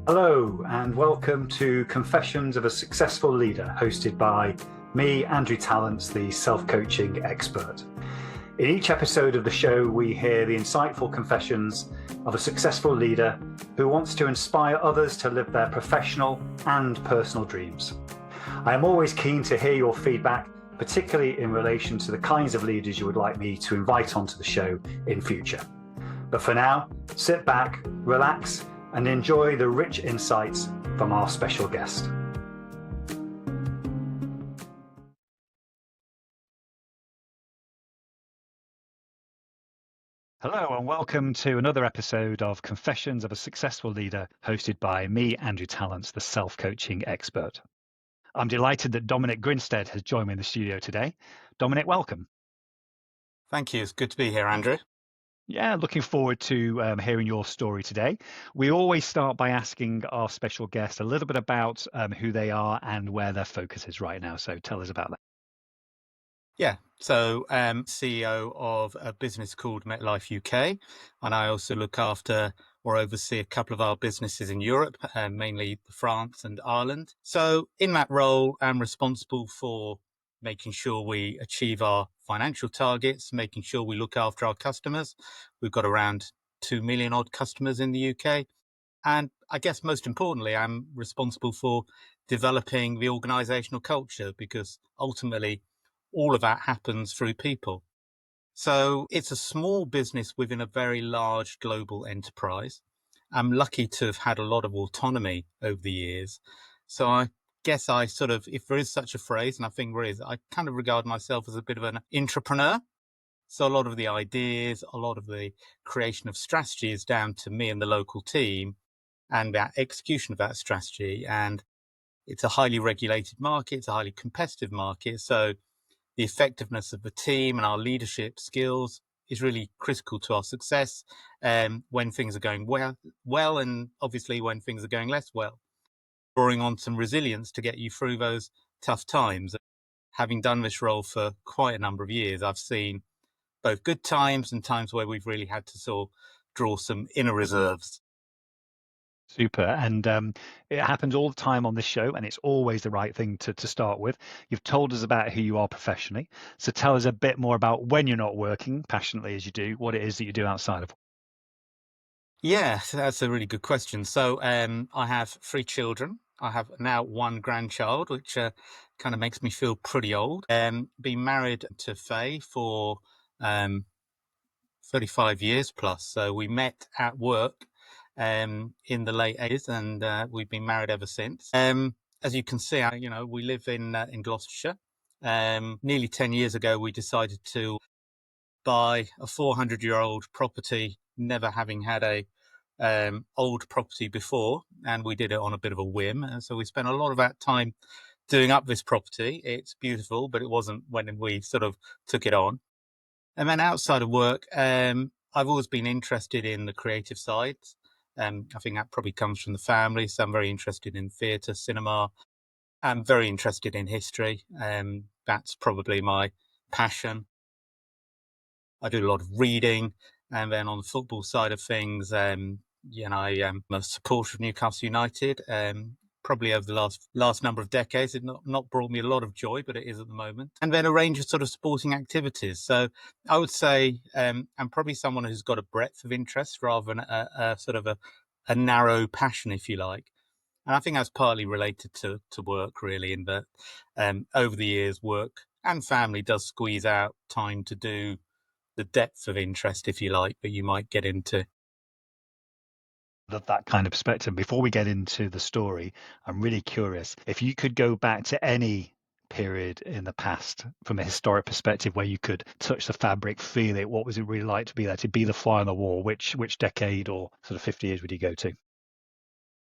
Hello, and welcome to Confessions of a Successful Leader, hosted by me, Andrew Tallents, the self-coaching expert. In each episode of the show, we hear the insightful confessions of a successful leader who wants to inspire others to live their professional and personal dreams. I am always keen to hear your feedback, particularly in relation to the kinds of leaders you would like me to invite onto the show in future. But for now, sit back, relax, and enjoy the rich insights from our special guest. Hello, and welcome to another episode of Confessions of a Successful Leader, hosted by me, Andrew Tallents, the self-coaching expert. I'm delighted that Dominic Grinstead has joined me in the studio today. Dominic, welcome. Thank you. It's good to be here, Andrew. Yeah, looking forward to hearing your story today. We always start by asking our special guest a little bit about who they are and where their focus is right now. So tell us about that. Yeah, so I'm CEO of a business called MetLife UK, and I also look after or oversee a couple of our businesses in Europe, mainly France and Ireland. So in that role, I'm responsible for making sure we achieve our financial targets, making sure we look after our customers. We've got around 2 million odd customers in the UK. And I guess most importantly, I'm responsible for developing the organizational culture, because ultimately all of that happens through people. So it's a small business within a very large global enterprise. I'm lucky to have had a lot of autonomy over the years. So I guess I sort of, if there is such a phrase, and I think there is, I kind of regard myself as a bit of an entrepreneur. So a lot of the ideas, a lot of the creation of strategy is down to me and the local team and that execution of that strategy. And it's a highly regulated market. It's a highly competitive market. So the effectiveness of the team and our leadership skills is really critical to our success when things are going well, and obviously when things are going less well. Drawing on some resilience to get you through those tough times. Having done this role for quite a number of years, I've seen both good times and times where we've really had to sort of draw some inner reserves. Super. And it happens all the time on this show, and it's always the right thing to start with. You've told us about who you are professionally. So tell us a bit more about when you're not working passionately as you do, what it is that you do outside of. Yeah, that's a really good question. So I have 3 children. I have now 1 grandchild, which kind of makes me feel pretty old. Been married to Faye for 35 years plus. So we met at work in the late 80s, and we've been married ever since. As you can see, we live in Gloucestershire. Nearly 10 years ago, we decided to buy a 400-year-old property, never having had a old property before, and we did it on a bit of a whim. And so we spent a lot of that time doing up this property. It's beautiful, but it wasn't when we sort of took it on. And then outside of work, I've always been interested in the creative side. I think that probably comes from the family. So I'm very interested in theatre, cinema. I'm very interested in history. That's probably my passion. I do a lot of reading. And then on the football side of things, I am a supporter of Newcastle United. Probably over the last number of decades, it's not brought me a lot of joy, but it is at the moment. And then a range of sort of sporting activities. So I would say I'm probably someone who's got a breadth of interest rather than a sort of a narrow passion, if you like. And I think that's partly related to work, really, in that over the years, work and family does squeeze out time to do the depth of interest, if you like, that you might get into. Of that kind of perspective. Before we get into the story, I'm really curious if you could go back to any period in the past from a historic perspective where you could touch the fabric, feel it. What was it really like to be there, to be the fly on the wall? Which decade or sort of 50 years would you go to?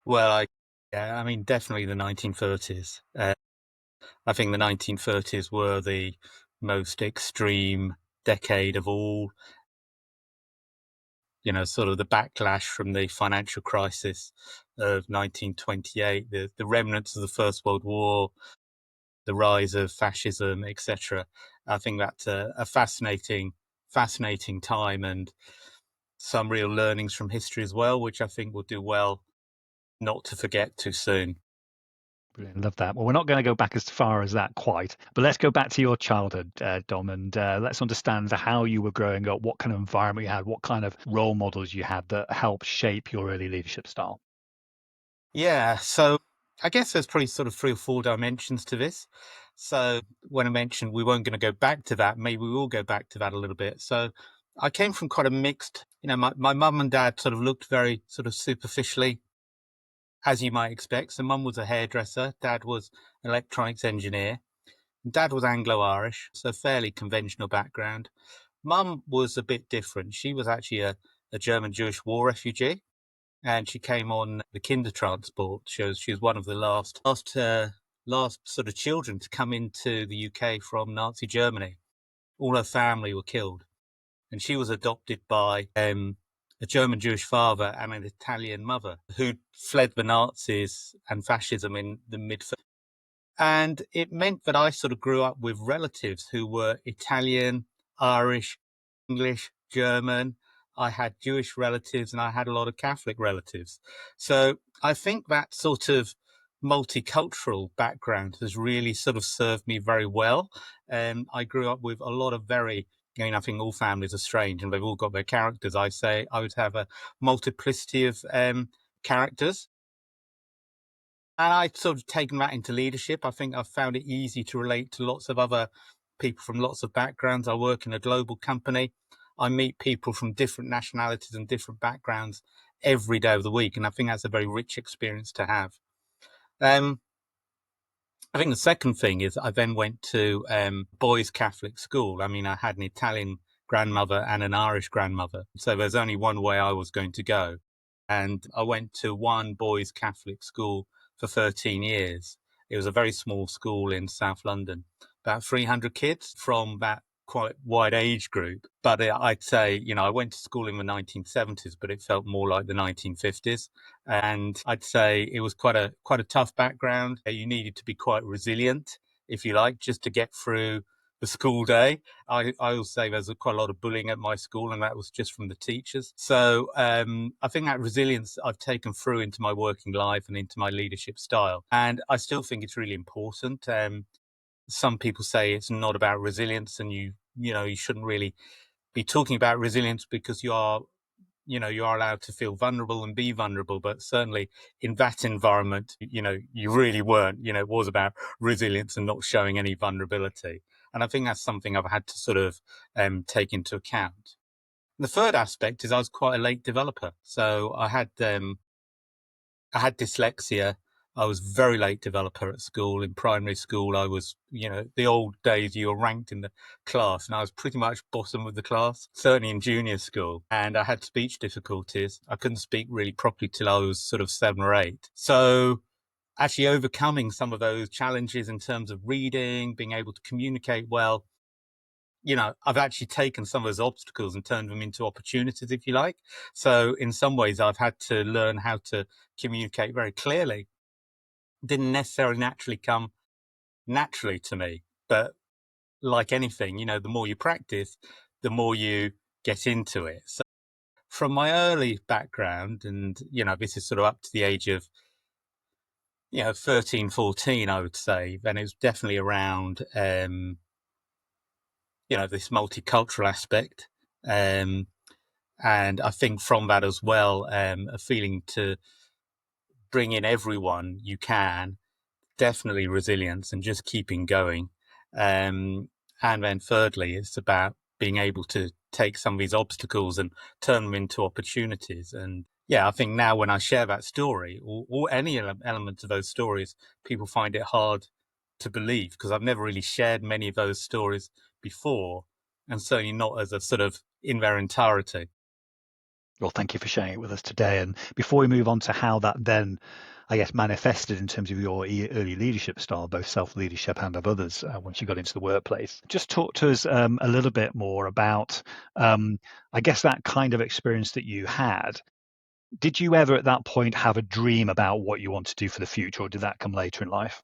Well, I mean, definitely the 1930s. I think the 1930s were the most extreme decade of all. Sort of the backlash from the financial crisis of 1928, the remnants of the First World War, the rise of fascism, etc. I think that's a fascinating time, and some real learnings from history as well, which I think will do well not to forget too soon. Brilliant. Love that. Well, we're not going to go back as far as that quite, but let's go back to your childhood, Dom, and let's understand how you were growing up, what kind of environment you had, what kind of role models you had that helped shape your early leadership style. Yeah, so I guess there's probably sort of 3 or 4 dimensions to this. So when I mentioned we weren't going to go back to that, maybe we will go back to that a little bit. So I came from quite a mixed, my mum and dad sort of looked very sort of superficially, as you might expect. So mum was a hairdresser, dad was an electronics engineer. Dad was Anglo-Irish, so fairly conventional background. Mum was a bit different. She was actually a German Jewish war refugee, and she came on the kinder transport. She was one of the last sort of children to come into the UK from Nazi Germany. All her family were killed, and she was adopted by a German Jewish father and an Italian mother who fled the Nazis and fascism in the mid. And it meant that I sort of grew up with relatives who were Italian, Irish, English, German. I had Jewish relatives and I had a lot of Catholic relatives. So I think that sort of multicultural background has really sort of served me very well. I grew up with a lot of I think all families are strange and they've all got their characters. I say I would have a multiplicity of characters. And I've sort of taken that into leadership. I think I've found it easy to relate to lots of other people from lots of backgrounds. I work in a global company. I meet people from different nationalities and different backgrounds every day of the week. And I think that's a very rich experience to have. Um, I think the second thing is I then went to boys' Catholic school. I mean, I had an Italian grandmother and an Irish grandmother. So there's only one way I was going to go. And I went to one boys' Catholic school for 13 years. It was a very small school in South London, about 300 kids from that quite wide age group. But I'd say, I went to school in the 1970s, but it felt more like the 1950s. And I'd say it was quite a tough background. You needed to be quite resilient, if you like, just to get through the school day. I will say there's quite a lot of bullying at my school, and that was just from the teachers. So I think that resilience I've taken through into my working life and into my leadership style. And I still think it's really important. Some people say it's not about resilience, and you shouldn't really be talking about resilience because you are allowed to feel vulnerable and be vulnerable. But certainly in that environment, you really weren't. It was about resilience and not showing any vulnerability. And I think that's something I've had to sort of take into account. The third aspect is I was quite a late developer. So I had dyslexia. I was very late developer at school. In primary school, I was, the old days you were ranked in the class, and I was pretty much bottom of the class, certainly in junior school. And I had speech difficulties. I couldn't speak really properly till I was sort of 7 or 8. So actually overcoming some of those challenges in terms of reading, being able to communicate well, I've actually taken some of those obstacles and turned them into opportunities, if you like. So in some ways, I've had to learn how to communicate very clearly. Didn't necessarily naturally come naturally to me, but like anything, the more you practice, the more you get into it. So from my early background, and, this is sort of up to the age of, 13, 14, I would say, then it was definitely around, this multicultural aspect. And I think from that as well, a feeling to bring in everyone you can, definitely resilience and just keeping going. And then thirdly, it's about being able to take some of these obstacles and turn them into opportunities. And yeah, I think now when I share that story or any element of those stories, people find it hard to believe because I've never really shared many of those stories before, and certainly not as a sort of in their entirety. Well, thank you for sharing it with us today. And before we move on to how that then, I guess, manifested in terms of your early leadership style, both self-leadership and of others, once you got into the workplace, just talk to us a little bit more about, I guess, that kind of experience that you had. Did you ever at that point have a dream about what you want to do for the future, or did that come later in life?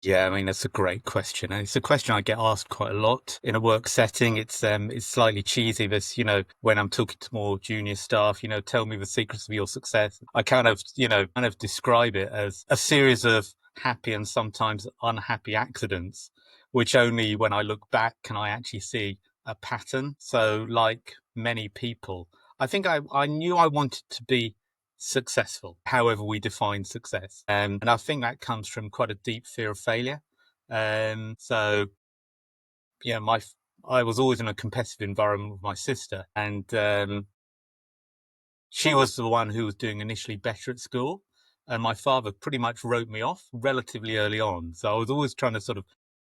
Yeah, I mean, that's a great question. And it's a question I get asked quite a lot in a work setting. It's slightly cheesy. This, when I'm talking to more junior staff, tell me the secrets of your success. I kind of describe it as a series of happy and sometimes unhappy accidents, which only when I look back can I actually see a pattern. So like many people, I think I knew I wanted to be successful, however we define success. And I think that comes from quite a deep fear of failure. So, yeah, I was always in a competitive environment with my sister, and she was the one who was doing initially better at school. And my father pretty much wrote me off relatively early on. So I was always trying to sort of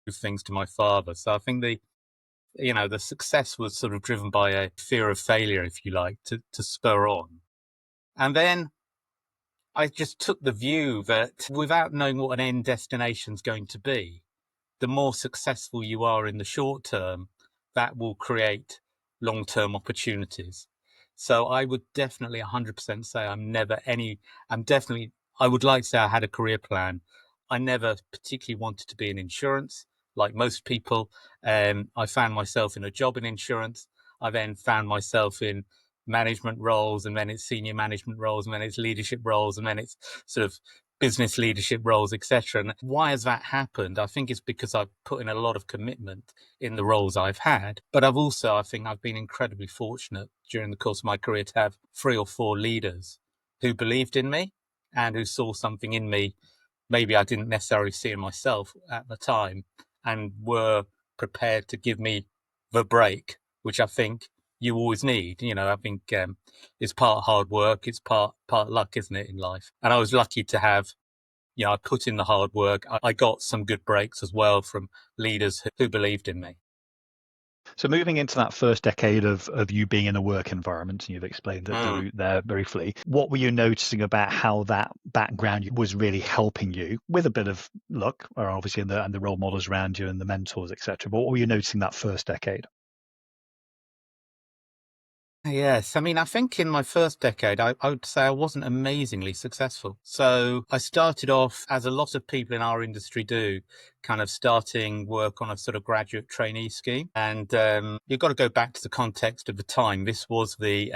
do things to my father. So I think the success was sort of driven by a fear of failure, if you like, to spur on. And then I just took the view that without knowing what an end destination is going to be, the more successful you are in the short term, that will create long-term opportunities. So I would definitely 100% say I would like to say I had a career plan. I never particularly wanted to be in insurance, like most people. I found myself in a job in insurance. I then found myself in management roles, and then it's senior management roles, and then it's leadership roles, and then it's sort of business leadership roles, etc. And why has that happened? I think it's because I've put in a lot of commitment in the roles I've had. But I think I've been incredibly fortunate during the course of my career to have 3 or 4 leaders who believed in me and who saw something in me maybe I didn't necessarily see in myself at the time, and were prepared to give me the break, which I think you always need. I think it's part hard work, it's part luck, isn't it, in life? And I was lucky to have, I put in the hard work. I got some good breaks as well from leaders who believed in me. So moving into that first decade of you being in a work environment, and you've explained the route there briefly, what were you noticing about how that background was really helping you, with a bit of luck, or obviously, and the role models around you and the mentors, etc. But what were you noticing that first decade? Yes, I mean, I think in my first decade, I would say I wasn't amazingly successful. So I started off, as a lot of people in our industry do, kind of starting work on a sort of graduate trainee scheme. And you've got to go back to the context of the time. This was the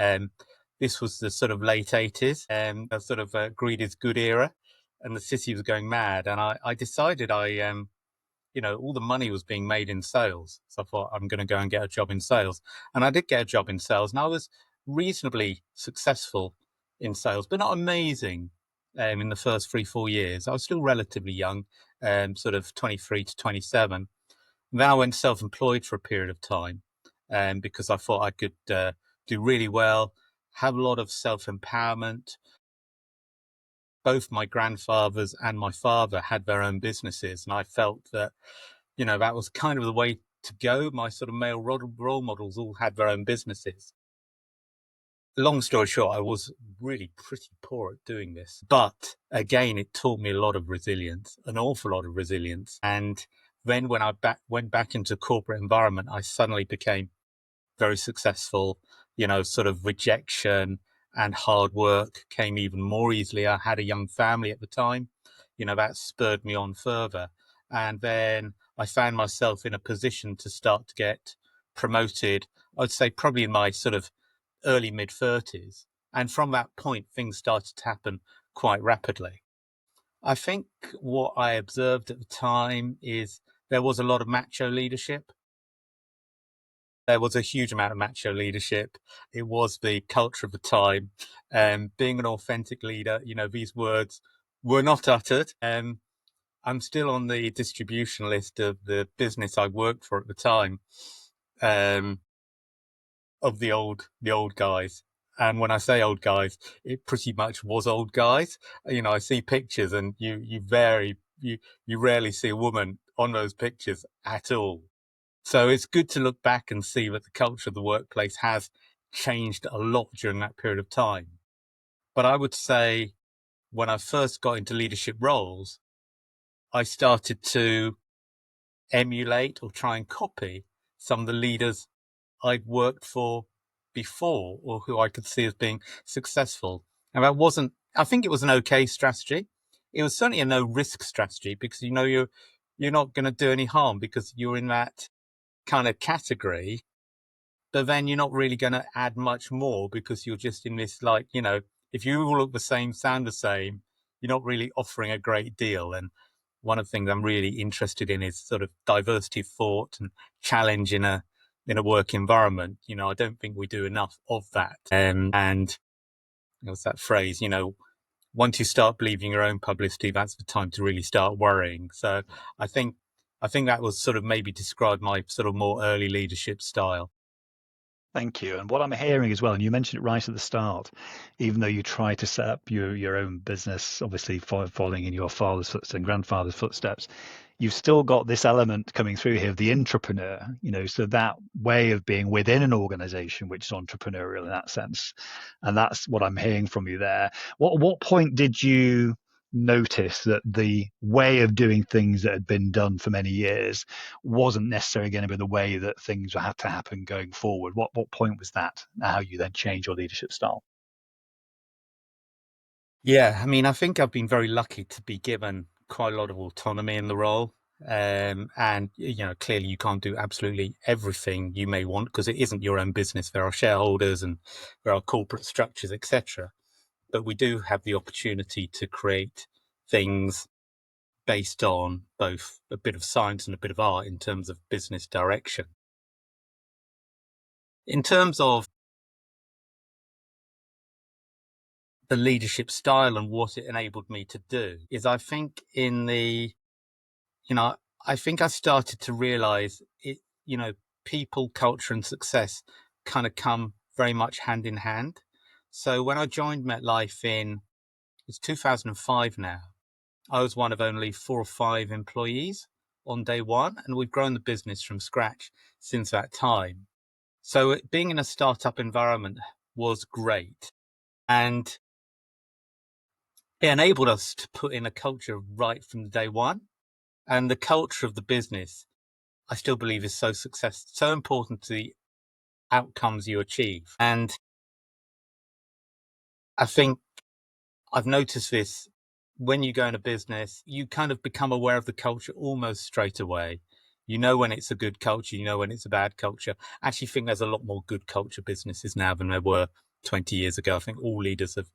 sort of late 80s, a sort of greed is good era, and the city was going mad. And I decided all the money was being made in sales. So I thought, I'm going to go and get a job in sales. And I did get a job in sales, and I was reasonably successful in sales, but not amazing in the first 3, 4 years. I was still relatively young, sort of 23 to 27. And then I went self-employed for a period of time, because I thought I could do really well, have a lot of self-empowerment. Both my grandfathers and my father had their own businesses, and I felt that that was kind of the way to go. My sort of male role models all had their own businesses. Long story short, I was really pretty poor at doing this. But again, it taught me a lot of resilience, an awful lot of resilience. And then when I went back into corporate environment, I suddenly became very successful. Sort of rejection and hard work came even more easily. I had a young family at the time. That spurred me on further. And then I found myself in a position to start to get promoted, I'd say probably in my sort of early mid 30s. And from that point, things started to happen quite rapidly. I think what I observed at the time is there was a lot of macho leadership. There was a huge amount of macho leadership. It was the culture of the time. Being an authentic leader, these words were not uttered. I'm still on the distribution list of the business I worked for at the time, um, of the old guys. And when I say old guys, it pretty much was old guys. I see pictures, and you rarely see a woman on those pictures at all. So it's good to look back and see that the culture of the workplace has changed a lot during that period of time. But I would say when I first got into leadership roles, I started to emulate or try and copy some of the leaders I'd worked for before, or who I could see as being successful. And I think it was an okay strategy. It was certainly a no risk strategy, because, you're not going to do any harm because you're in that kind of category. But then you're not really going to add much more because you're just in this, like, if you all look the same, sound the same, you're not really offering a great deal. And one of the things I'm really interested in is sort of diversity of thought and challenge in a work environment. I don't think we do enough of that. And what's that phrase? Once you start believing your own publicity, that's the time to really start worrying. So I think that was sort of maybe describe my sort of more early leadership style. Thank you. And what I'm hearing as well, and you mentioned it right at the start, even though you try to set up your own business, obviously following in your father's footsteps and grandfather's footsteps, you've still got this element coming through here of the entrepreneur, so that way of being within an organization, which is entrepreneurial in that sense. And that's what I'm hearing from you there. What point did you notice that the way of doing things that had been done for many years wasn't necessarily going to be the way that things had to happen going forward? What point was that? How you then change your leadership style? Yeah, I mean, I think I've been very lucky to be given quite a lot of autonomy in the role. And, clearly you can't do absolutely everything you may want because it isn't your own business. There are shareholders and there are corporate structures, etc. But we do have the opportunity to create things based on both a bit of science and a bit of art in terms of business direction. In terms of the leadership style and what it enabled me to do is I think I think I started to realize it, people, culture and success kind of come very much hand in hand. So when I joined MetLife it's 2005 now, I was one of only 4 or 5 employees on day one, and we've grown the business from scratch since that time. So being in a startup environment was great. And it enabled us to put in a culture right from day one. And the culture of the business, I still believe, is so important to the outcomes you achieve. And I think I've noticed this when you go into business, you kind of become aware of the culture almost straight away. You know when it's a good culture, you know when it's a bad culture. I actually think there's a lot more good culture businesses now than there were 20 years ago. I think all leaders have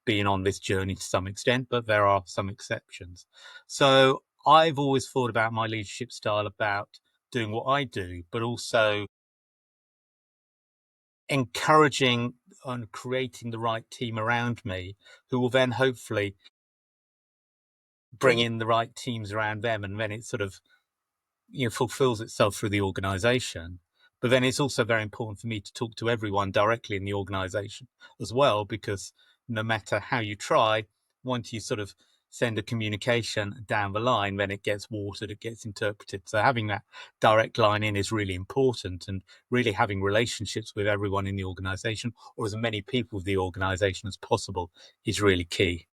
been on this journey to some extent, but there are some exceptions. So I've always thought about my leadership style about doing what I do, but also encouraging and creating the right team around me who will then hopefully bring in the right teams around them, and then it sort of fulfills itself through the organization. But then it's also very important for me to talk to everyone directly in the organization as well, because no matter how you try, once you sort of send a communication down the line, then it gets watered, it gets interpreted. So having that direct line in is really important, and really having relationships with everyone in the organization, or as many people of the organization as possible, is really key.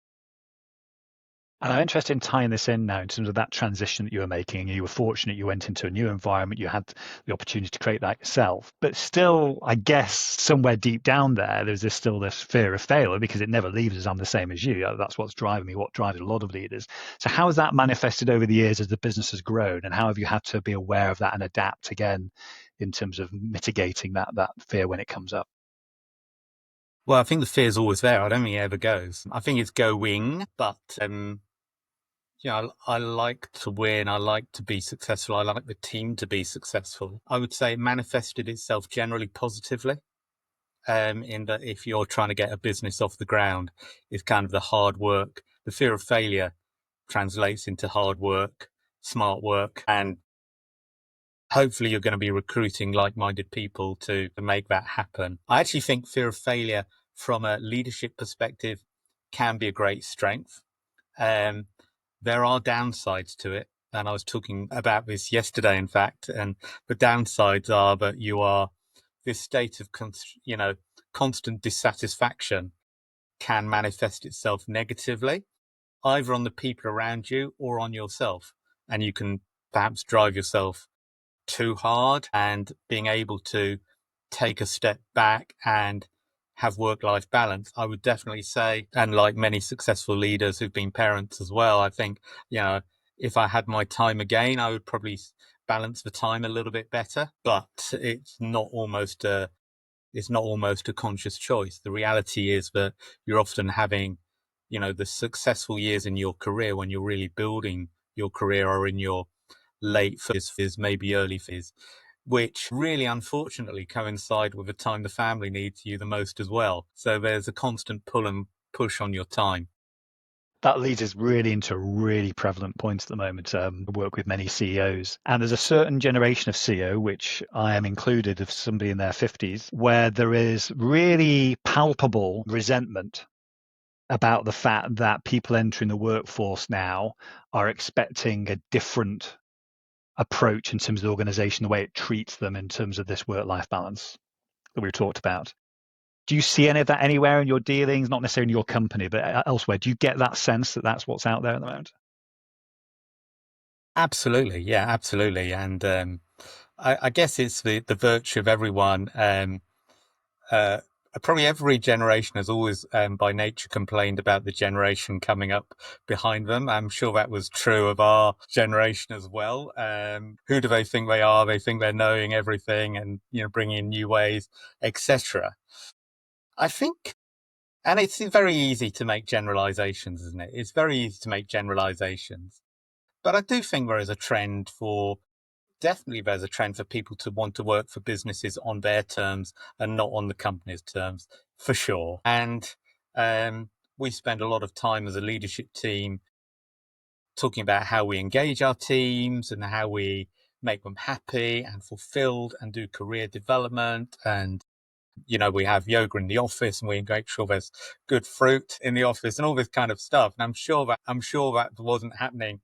And I'm interested in tying this in now in terms of that transition that you were making. You were fortunate you went into a new environment, you had the opportunity to create that yourself. But still, I guess somewhere deep down there, there's still this fear of failure because it never leaves us. I'm the same as you. That's what's driving me, what drives a lot of leaders. So how has that manifested over the years as the business has grown? And how have you had to be aware of that and adapt again in terms of mitigating that fear when it comes up? Well, I think the fear is always there. I don't think it ever goes. I think it's going, but I like to win. I like to be successful. I like the team to be successful. I would say it manifested itself generally positively. In that if you're trying to get a business off the ground, it's kind of the hard work. The fear of failure translates into hard work, smart work, and hopefully you're going to be recruiting like-minded people to make that happen. I actually think fear of failure from a leadership perspective can be a great strength. There are downsides to it. And I was talking about this yesterday, in fact, and the downsides are that you are this state of, constant dissatisfaction can manifest itself negatively, either on the people around you or on yourself. And you can perhaps drive yourself too hard, and being able to take a step back and have work-life balance, I would definitely say, and like many successful leaders who've been parents as well, I think, if I had my time again, I would probably balance the time a little bit better, but it's not almost a conscious choice. The reality is that you're often having, the successful years in your career when you're really building your career are in your late 30s, maybe early 50s, which really unfortunately coincide with the time the family needs you the most as well. So there's a constant pull and push on your time. That leads us really into a really prevalent point at the moment. I work with many CEOs, and there's a certain generation of CEO, which I am included, of somebody in their 50s, where there is really palpable resentment about the fact that people entering the workforce now are expecting a different approach in terms of the organization, the way it treats them in terms of this work-life balance that we've talked about. Do you see any of that anywhere in your dealings, not necessarily in your company, but elsewhere? Do you get that sense that that's what's out there at the moment? Absolutely. Yeah, absolutely. And I guess it's the virtue of everyone. Uh, Probably every generation has always, by nature, complained about the generation coming up behind them. I'm sure that was true of our generation as well. Who do they think they are? They think they're knowing everything and, bringing in new ways, etc. I think, and it's very easy to make generalizations, isn't it? It's very easy to make generalizations. But I do think there's a trend for people to want to work for businesses on their terms and not on the company's terms, for sure. And we spend a lot of time as a leadership team talking about how we engage our teams and how we make them happy and fulfilled and do career development. And, we have yoga in the office and we make sure there's good fruit in the office and all this kind of stuff. And I'm sure that wasn't happening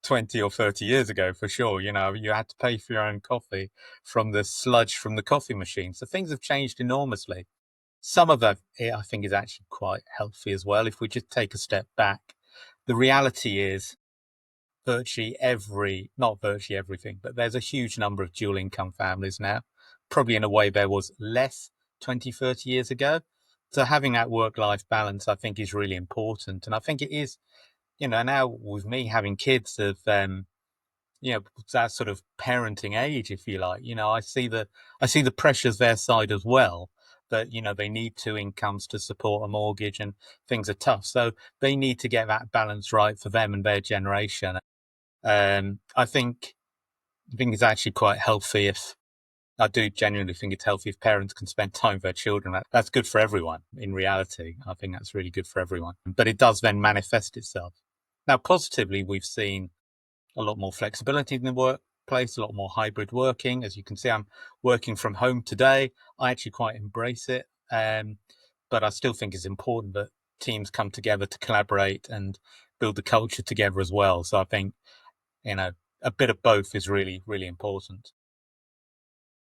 20 or 30 years ago, for sure. You had to pay for your own coffee from the sludge from the coffee machine. So things have changed enormously. Some of that, I think, is actually quite healthy as well. If we just take a step back, the reality is not virtually everything, but there's a huge number of dual income families now, probably in a way there was less 20, 30 years ago. So having that work-life balance, I think, is really important. And I think it is, now with me having kids of, that sort of parenting age, if you like, I see the pressures their side as well, that, they need two incomes to support a mortgage and things are tough. So they need to get that balance right for them and their generation. I think it's actually quite healthy if I do genuinely think it's healthy if parents can spend time with their children. That's good for everyone in reality. I think that's really good for everyone. But it does then manifest itself. Now, positively, we've seen a lot more flexibility in the workplace, a lot more hybrid working. As you can see, I'm working from home today. I actually quite embrace it. But I still think it's important that teams come together to collaborate and build the culture together as well. So I think, a bit of both is really, really important.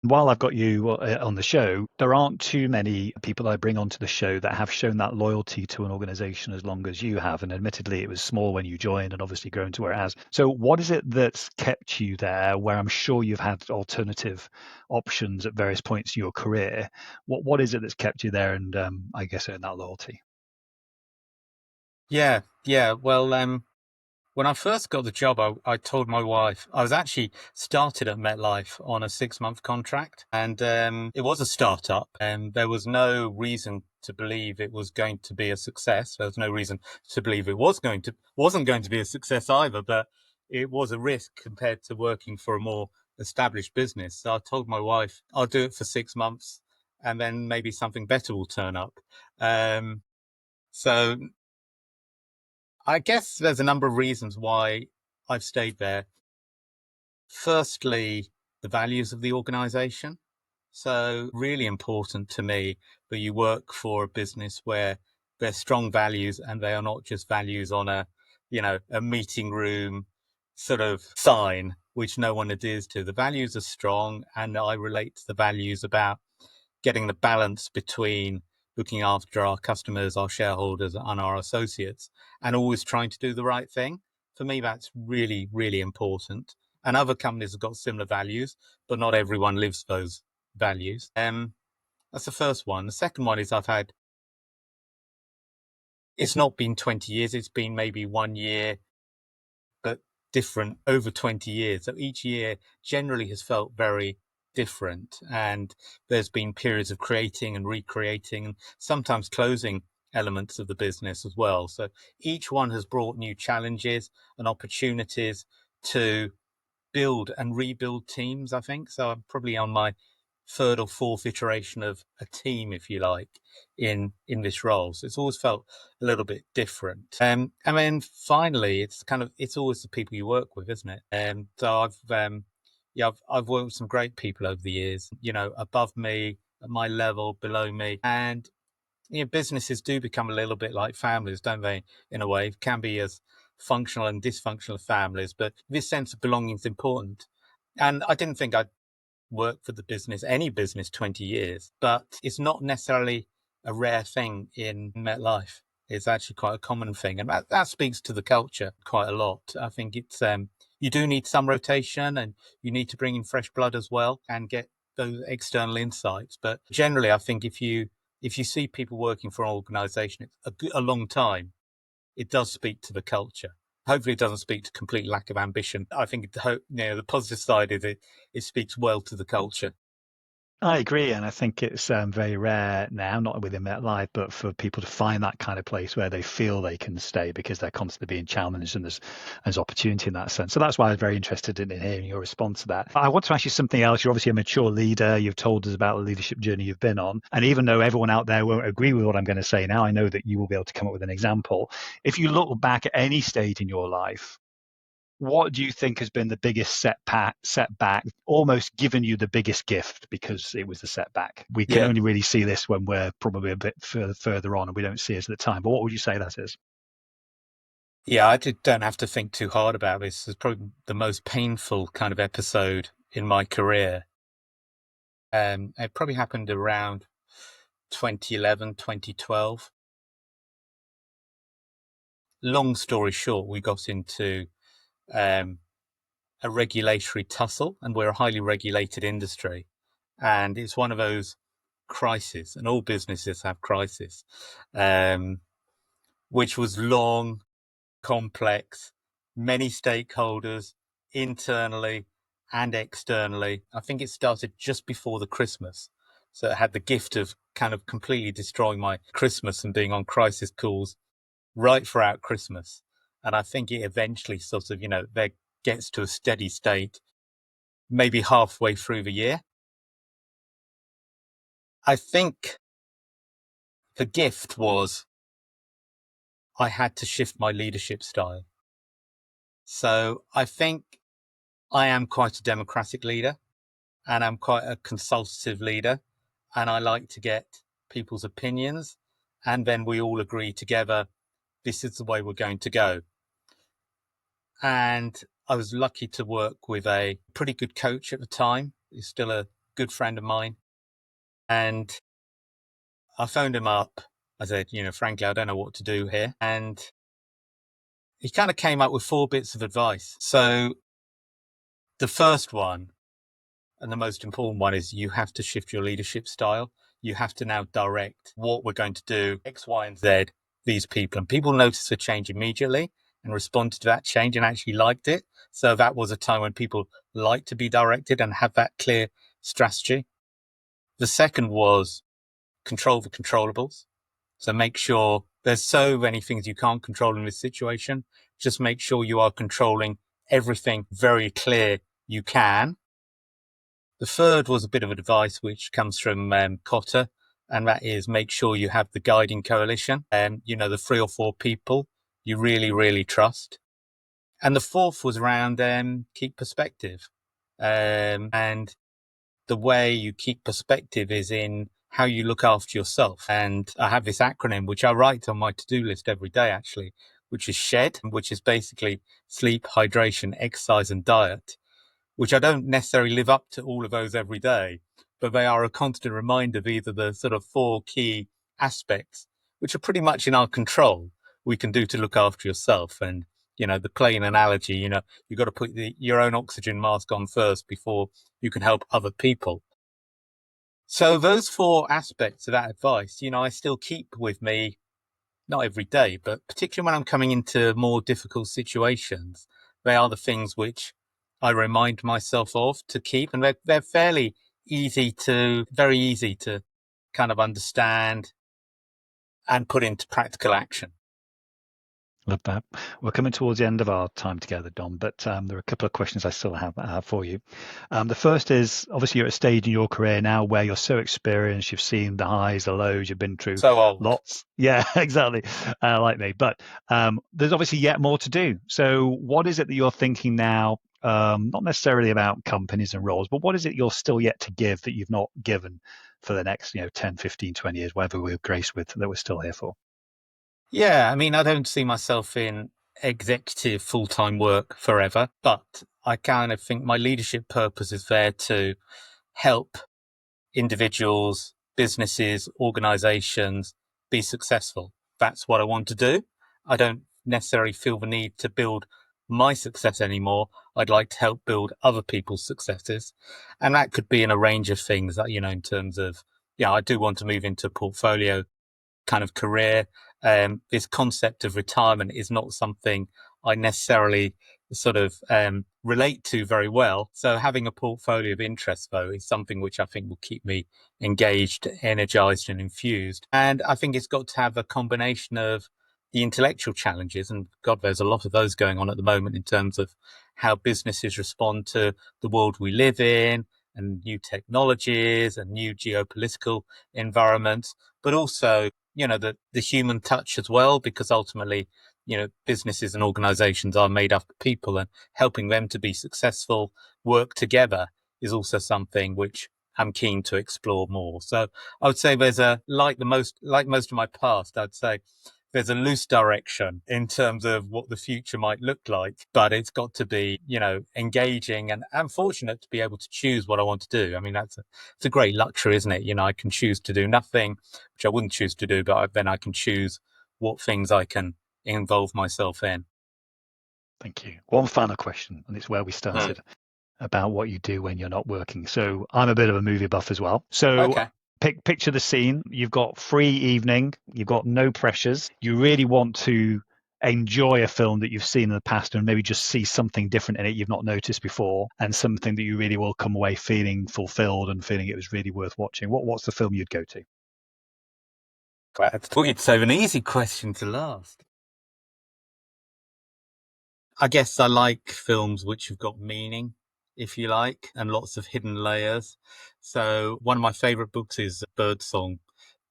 While I've got you on the show, there aren't too many people I bring onto the show that have shown that loyalty to an organization as long as you have. And admittedly, it was small when you joined and obviously grown to where it has. So what is it that's kept you there, where I'm sure you've had alternative options at various points in your career? What is it that's kept you there and I guess earned that loyalty? Yeah, yeah. Well, when I first got the job, I told my wife I was actually started at MetLife on a 6-month contract, and it was a startup, and there was no reason to believe it was going to be a success. There was no reason to believe it wasn't going to be a success either, but it was a risk compared to working for a more established business. So I told my wife I'll do it for 6 months, and then maybe something better will turn up. Um, so I guess there's a number of reasons why I've stayed there. Firstly, the values of the organization. So really important to me that you work for a business where there's strong values and they are not just values on a meeting room sort of sign, which no one adheres to. The values are strong, and I relate to the values about getting the balance between looking after our customers, our shareholders, and our associates, and always trying to do the right thing. For me, that's really, really important. And other companies have got similar values, but not everyone lives those values. That's the first one. The second one is it's not been 20 years, it's been maybe 1 year, but different over 20 years. So each year generally has felt very different. And there's been periods of creating and recreating and sometimes closing elements of the business as well. So each one has brought new challenges and opportunities to build and rebuild teams, I think. So I'm probably on my third or fourth iteration of a team, if you like, in this role. So it's always felt a little bit different. And then finally, it's always the people you work with, isn't it? So I've worked with some great people over the years, above me, at my level, below me, and businesses do become a little bit like families, don't they? In a way, can be as functional and dysfunctional families, but this sense of belonging is important. And I didn't think I'd work for any business 20 years, but it's not necessarily a rare thing in MetLife. It's actually quite a common thing. And that speaks to the culture quite a lot. I think it's, you do need some rotation and you need to bring in fresh blood as well and get those external insights. But generally, I think if you see people working for an organization a long time, it does speak to the culture. Hopefully it doesn't speak to complete lack of ambition. I think the positive side is it speaks well to the culture. I agree, and I think it's very rare now, not within MetLife, but for people to find that kind of place where they feel they can stay because they're constantly being challenged and there's opportunity in that sense. So that's why I was very interested in hearing your response to that. I want to ask you something else. You're obviously a mature leader. You've told us about the leadership journey you've been on. And even though everyone out there won't agree with what I'm going to say now, I know that you will be able to come up with an example. If you look back at any stage in your life, what do you think has been the biggest setback, almost given you the biggest gift because it was the setback? We can only really see this when we're probably a bit further on and we don't see it at the time. But what would you say that is? Yeah, I don't have to think too hard about this. It's probably the most painful kind of episode in my career. It probably happened around 2011, 2012. Long story short, we got into a regulatory tussle, and we're a highly regulated industry. And it's one of those crises, and all businesses have crises, which was long, complex, many stakeholders, internally and externally. I think it started just before the Christmas. So it had the gift of kind of completely destroying my Christmas and being on crisis calls right throughout Christmas. And I think it eventually sort of, there gets to a steady state, maybe halfway through the year. I think the gift was I had to shift my leadership style. So I think I am quite a democratic leader and I'm quite a consultative leader. And I like to get people's opinions. And then we all agree together, this is the way we're going to go. And I was lucky to work with a pretty good coach at the time. He's still a good friend of mine. And I phoned him up. I said, frankly, I don't know what to do here. And he kind of came up with 4 bits of advice. So the first one, and the most important one, is you have to shift your leadership style. You have to now direct what we're going to do, X, Y, and Z, these people. And people noticed a change immediately and responded to that change and actually liked it. So that was a time when people like to be directed and have that clear strategy. The second was control the controllables. So make sure there's so many things you can't control in this situation. Just make sure you are controlling everything very clear you can. The third was a bit of advice which comes from Cotter, and that is make sure you have the guiding coalition and, the 3 or 4 people you really, really trust. And the fourth was around keep perspective. And the way you keep perspective is in how you look after yourself. And I have this acronym, which I write on my to-do list every day, actually, which is SHED, which is basically sleep, hydration, exercise, and diet, which I don't necessarily live up to all of those every day, but they are a constant reminder of either the sort of 4 key aspects, which are pretty much in our control, we can do to look after yourself. And, the plain analogy, you've got to put your own oxygen mask on first before you can help other people. So those 4 aspects of that advice, I still keep with me, not every day, but particularly when I'm coming into more difficult situations. they are the things which I remind myself of to keep. And they're very easy to kind of understand and put into practical action. Love that. We're coming towards the end of our time together, Dom, but there are a couple of questions I still have for you. The first is, obviously, you're at a stage in your career now where you're so experienced, you've seen the highs, the lows, you've been through So old. lots. Yeah, exactly, like me. But there's obviously yet more to do. So what is it that you're thinking now, not necessarily about companies and roles, but what is it you're still yet to give that you've not given for the next 10, 15, 20 years, whatever we're graced with, that we're still here for? Yeah, I mean, I don't see myself in executive full-time work forever, but I kind of think my leadership purpose is there to help individuals, businesses, organizations be successful. That's what I want to do. I don't necessarily feel the need to build my success anymore. I'd like to help build other people's successes. And that could be in a range of things that, in terms of, I do want to move into a portfolio kind of career. This concept of retirement is not something I necessarily sort of relate to very well. So having a portfolio of interests, though, is something which I think will keep me engaged, energized and infused. And I think it's got to have a combination of the intellectual challenges, and God, there's a lot of those going on at the moment in terms of how businesses respond to the world we live in and new technologies and new geopolitical environments, but also the human touch as well, because ultimately, businesses and organizations are made up of people, and helping them to be successful, work together, is also something which I'm keen to explore more. So I would say there's like most of my past, I'd say there's a loose direction in terms of what the future might look like, but it's got to be, engaging, and I'm fortunate to be able to choose what I want to do. I mean, it's a great luxury, isn't it? I can choose to do nothing, which I wouldn't choose to do, but then I can choose what things I can involve myself in. Thank you. One final question, and it's where we started, about what you do when you're not working. So I'm a bit of a movie buff as well. So Okay. Picture the scene. You've got free evening. You've got no pressures. You really want to enjoy a film that you've seen in the past and maybe just see something different in it you've not noticed before, and something that you really will come away feeling fulfilled and feeling it was really worth watching. What's the film you'd go to? I thought you'd save an easy question to last. I guess I like films which have got meaning, if you like, and lots of hidden layers. So one of my favorite books is Birdsong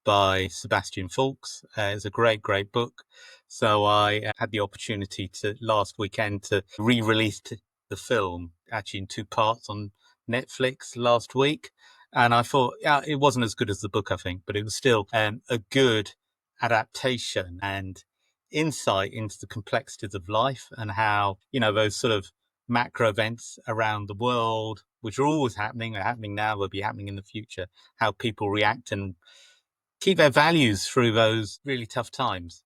by Sebastian Faulks. It's a great, great book. So I had the opportunity to last weekend to re-release the film actually in two parts on Netflix last week. And I thought, it wasn't as good as the book, I think, but it was still a good adaptation and insight into the complexities of life, and how, those sort of macro events around the world, which are always happening, are happening now, will be happening in the future, how people react and keep their values through those really tough times.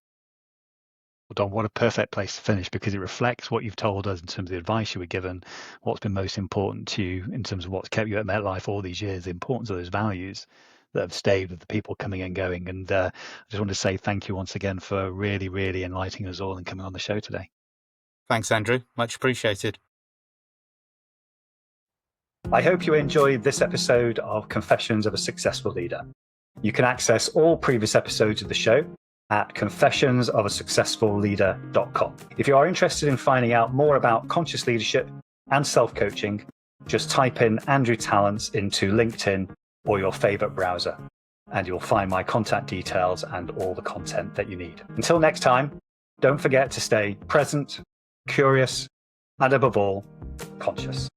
Well, Don, what a perfect place to finish, because it reflects what you've told us in terms of the advice you were given, what's been most important to you in terms of what's kept you at MetLife all these years, the importance of those values that have stayed with the people coming and going. And I just want to say thank you once again for really, really enlightening us all and coming on the show today. Thanks, Andrew. Much appreciated. I hope you enjoyed this episode of Confessions of a Successful Leader. You can access all previous episodes of the show at confessionsofaSuccessfulLeader.com. If you are interested in finding out more about conscious leadership and self-coaching, just type in Andrew Tallents into LinkedIn or your favorite browser, and you'll find my contact details and all the content that you need. Until next time, don't forget to stay present, curious, and above all, conscious.